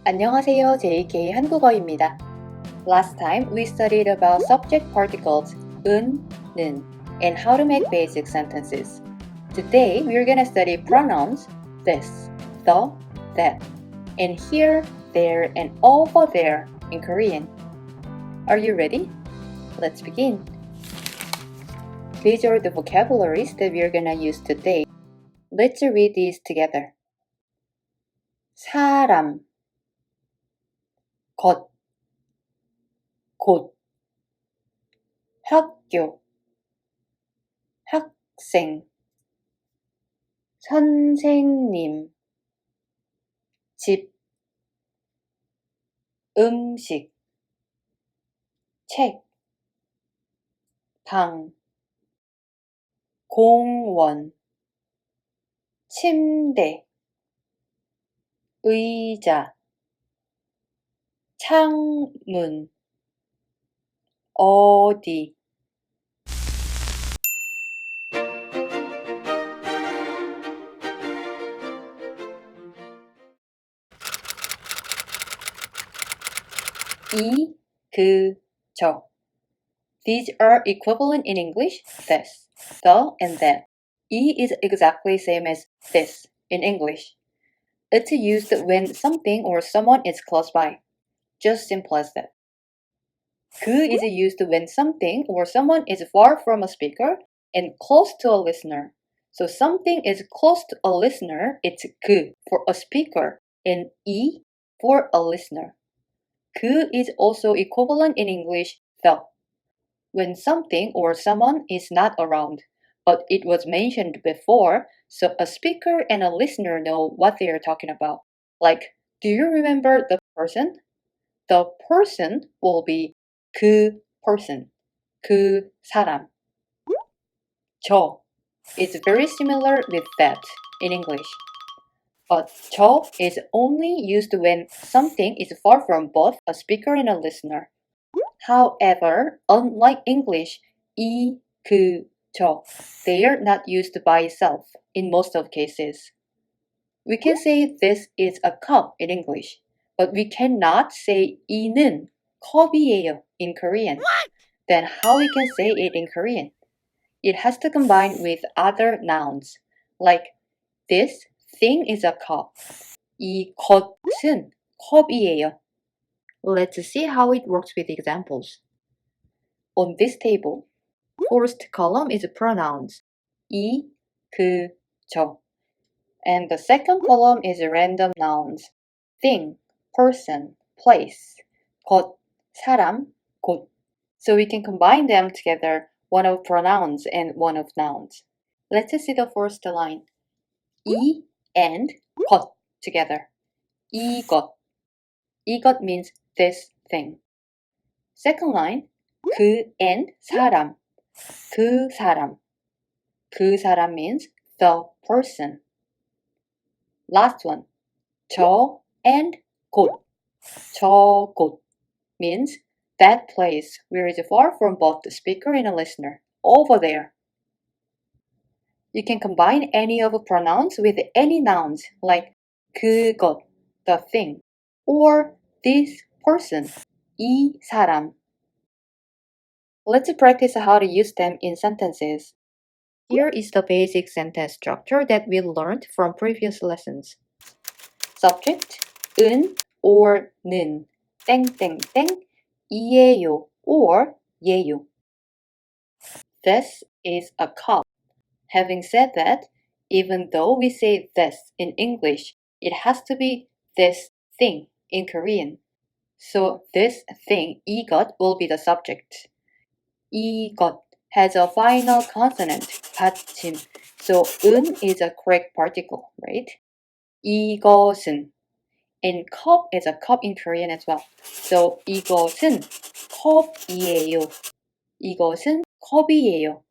안녕하세요. JK 한국어입니다. Last time we studied about subject particles 은, 는, and how to make basic sentences. Today we're gonna study pronouns this, the, that, and here, there, and over there in Korean. Are you ready? Let's begin. These are the vocabularies that we're gonna use today. Let's read these together. 사람, 것, 곧, 학교, 학생, 선생님, 집, 음식, 책, 방, 공원, 침대, 의자, 창문, 어디. 이, 그, 저. These are equivalent in English, this, the, and that. E is exactly same as this in English. It's used when something or someone is close by. Just simple as that. 그 is used when something or someone is far from a speaker and close to a listener. So something is close to a listener, it's 그 for a speaker and 이 for a listener. 그 is also equivalent in English, the. When something or someone is not around, but it was mentioned before, so a speaker and a listener know what they are talking about. Like, do you remember the person? The person will be 그 person, 그 사람. 저 is very similar with that in English. But 저 is only used when something is far from both a speaker and a listener. However, unlike English, 이, 그, 저, they are not used by itself in most of cases. We can say this is a cup in English, but we cannot say 이는 컵이에요 in Korean. Then how we can say it in Korean? It has to combine with other nouns, like this thing is a cup. 이 것은 컵이에요. Let's see how it works with examples. On this table, first column is pronouns, 이, 그, 저. And the second column is random nouns, thing, person, place, 것, 사람, 곳. So we can combine them together, one of pronouns and one of nouns. Let's see the first line. 이 and 것 together. 이것. 이것 means this thing. Second line, 그 and 사람. 그 사람. 그 사람 means the person. Last one, 저 and 곳. 저 곳 means that place where it is far from both the speaker and the listener. Over there. You can combine any of the pronouns with any nouns like 그것, the thing, or this person, 이 사람. Let's practice how to use them in sentences. Here is the basic sentence structure that we learned from previous lessons. Subject, 은 or 는, 땡땡땡, 이에요 or 예요. This is a cup. Having said that, even though we say this in English, it has to be this thing in Korean. So this thing, 이것, will be the subject. 이것 has a final consonant, 받침. So 은 is a correct particle, right? 이것은. And cup is a cup in Korean as well. So 이것은 컵이에요. 이것은 컵이에요.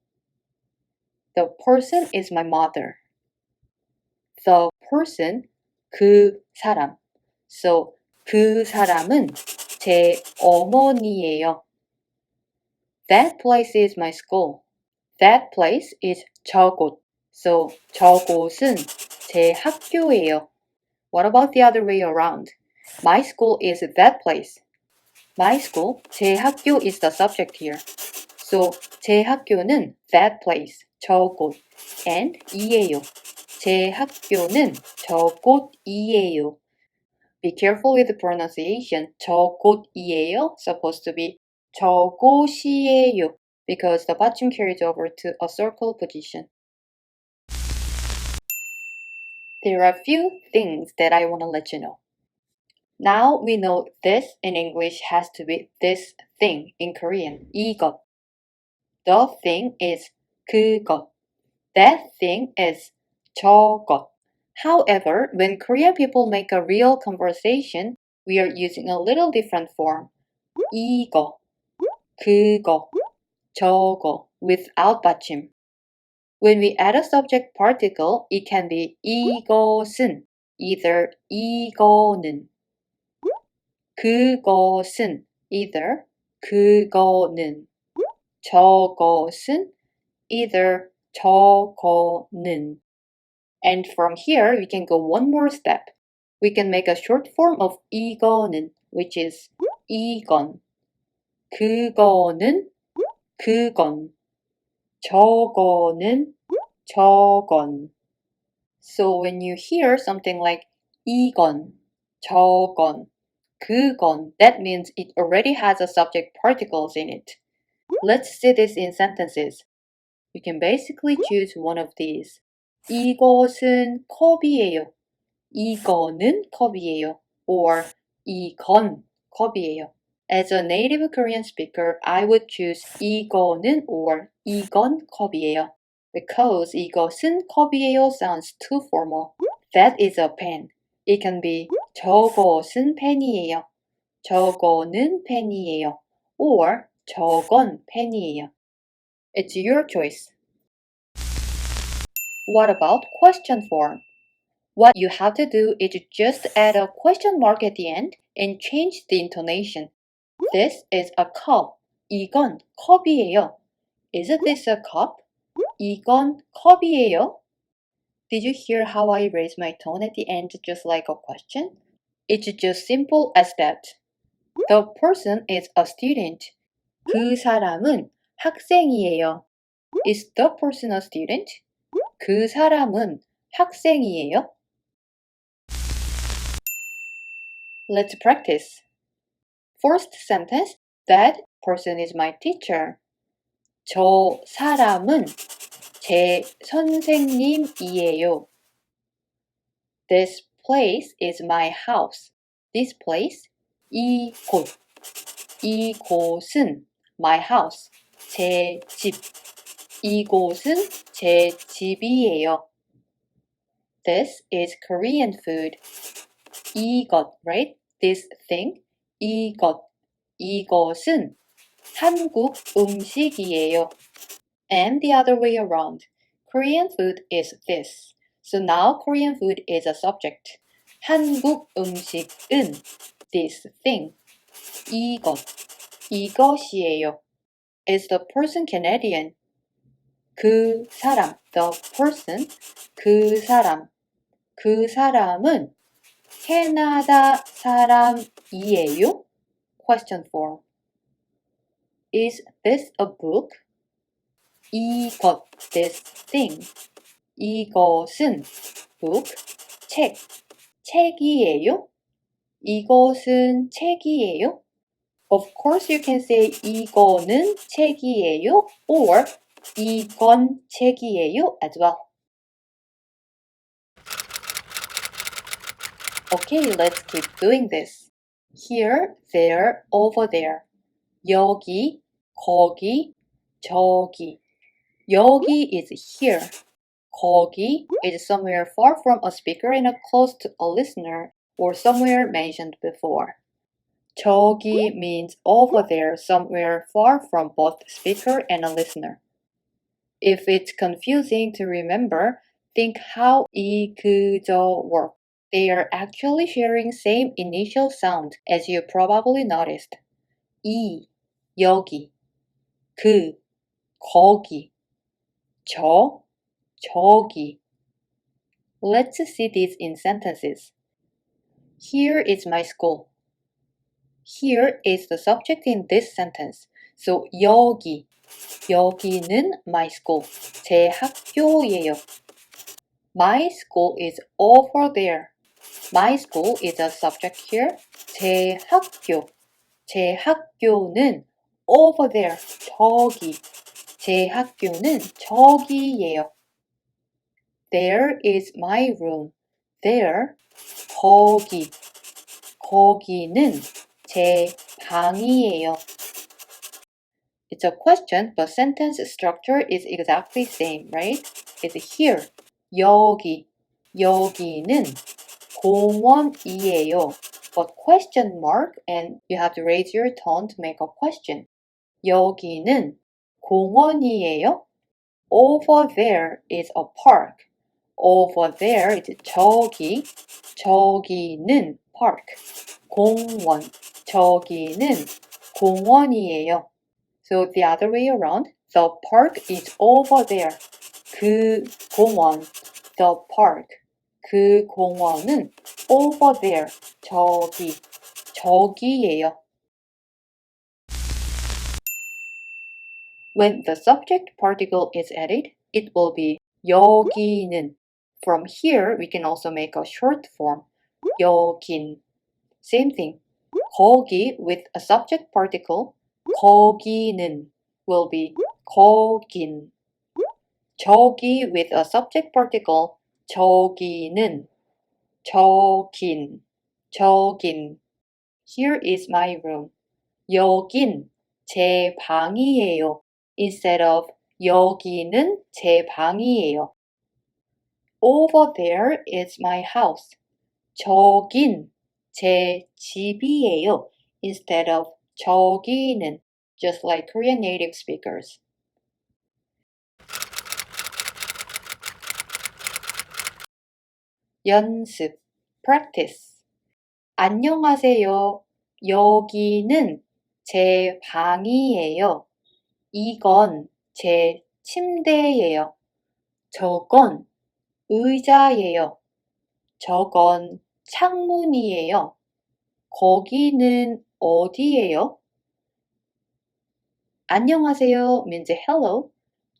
The person is my mother. The person, 그 사람. So 그 사람은 제 어머니예요. That place is my school. That place is 저곳. So 저곳은 제 학교예요. What about the other way around? My school is that place. My school, 제 학교 is the subject here. So, 제 학교는 that place, 저곳, and 이에요. 제 학교는 저곳이에요. Be careful with the pronunciation. 저곳이에요 supposed to be 저곳이에요 because the 받침 carries over to a circle position. There are a few things that I want to let you know. Now we know this in English has to be this thing in Korean. 이것. The thing is 그것. That thing is 저것. However, when Korean people make a real conversation, we are using a little different form. 이거, 그거, 저거 without 받침. When we add a subject particle, it can be 이것은, either 이거는. 그것은, either 그거는. 저것은, either 저거는. And from here, we can go one more step. We can make a short form of 이거는, which is 이건. 그거는, 그건. 저거는, 저건. So when you hear something like 이건, 저건, 그건, that means it already has a subject particles in it. Let's see this in sentences. You can basically choose one of these. 이것은 컵이에요. 이거는 컵이에요. Or 이건 컵이에요. As a native Korean speaker, I would choose 이거는 or 이건 컵이에요. Because 이것은 컵이에요 sounds too formal. That is a pen. It can be 저것은 펜이에요. 저거는 펜이에요. Or 저건 펜이에요. It's your choice. What about question form? What you have to do is just add a question mark at the end and change the intonation. This is a cup. 이건 컵이에요. Isn't this a cup? 이건 컵이에요. Did you hear how I raised my tone at the end just like a question? It's just simple as that. The person is a student. 그 사람은 학생이에요. Is the person a student? 그 사람은 학생이에요. Let's practice. First sentence, that person is my teacher. 저 사람은 제 선생님이에요. This place is my house. This place, 이곳. 이곳은 my house, 제 집. 이곳은 제 집이에요. This is Korean food. 이것, right? This thing, 이것. 이것은 한국 음식이에요. And the other way around. Korean food is this. So now Korean food is a subject. 한국 음식은 this thing. 이것. 이것이에요. Is the person Canadian? 그 사람. The person. 그 사람. 그 사람은 캐나다 사람이에요? Question form. Is this a book? 이것, this thing. 이것은 book, 책. 책이에요? 이것은 책이에요? Of course you can say 이거는 책이에요 or 이건 책이에요 as well. Okay, let's keep doing this. Here, there, over there. 여기, 거기, 저기. 여기 is here. 거기 is somewhere far from a speaker and close to a listener or somewhere mentioned before. 저기 means over there, somewhere far from both speaker and a listener. If it's confusing to remember, think how 이, 그, 저 work. They are actually sharing same initial sound as you probably noticed. 이, 여기, 그, 거기, 저, 저기. Let's see these in sentences. Here is my school. Here is the subject in this sentence. So 여기는 my school. 제 학교예요. My school is over there. My school is a subject here. 제 학교는 over there. 저기. 제 학교는 저기예요. There is my room. There, 거기는 제 방이에요. It's a question, but sentence structure is exactly same, right? It's here. 여기는 공원이에요. But question mark, and you have to raise your tone to make a question. 여기는 공원이에요. Over there is a park. Over there is 저기는 park. 공원, 저기는 공원이에요. So the other way around, the park is over there. 그 공원, the park. 그 공원은 over there. 저기예요. When the subject particle is added, it will be 여기는. From here, we can also make a short form. 여긴. Same thing. 거기 with a subject particle, 거기는 will be 거긴. 저기 with a subject particle, 저기는 저긴. Here is my room. 여긴 제 방이에요. Instead of 여기는 제 방이에요. Over there is my house. 저긴 제 집이에요. Instead of 저기는, just like Korean native speakers. 연습, practice. 안녕하세요. 여기는 제 방이에요. 이건 제 침대예요. 저건 의자예요. 저건 창문이에요. 거기는 어디예요? 안녕하세요 means hello.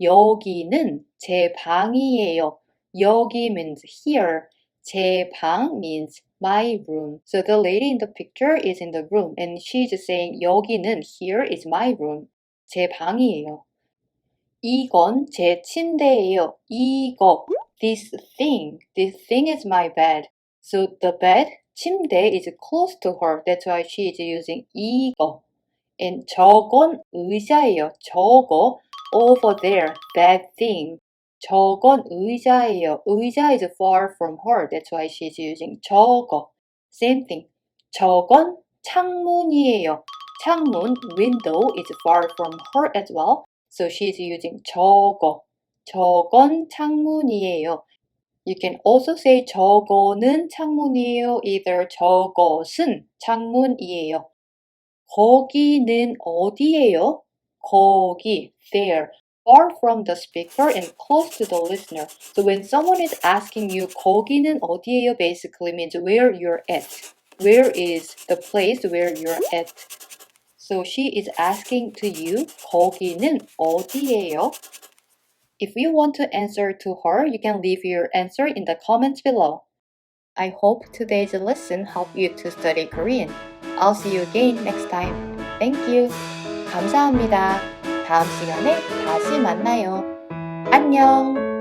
여기는 제 방이에요. 여기 means here. 제 방 means my room. So the lady in the picture is in the room and she's saying 여기는 here is my room. 제 방이에요. 이건 제 침대예요. 이거, this thing is my bed. So the bed, 침대 is close to her. That's why she is using 이거. And 저건 의자예요. 저거, over there, that thing. 저건 의자예요. 의자 is far from her. That's why she's using 저거. Same thing. 저건 창문이에요. 창문, window is far from her as well. So she's using 저거. 저건 창문이에요. You can also say 저거는 창문이에요. Either 저것은 창문이에요. 거기는 어디예요? 거기, there. Far from the speaker and close to the listener. So when someone is asking you 거기는 어디예요 basically means where you're at. Where is the place where you're at? So she is asking to you 거기는 어디예요? If you want to answer to her, you can leave your answer in the comments below. I hope today's lesson helped you to study Korean. I'll see you again next time. Thank you. 감사합니다. 다음 시간에 다시 만나요. 안녕.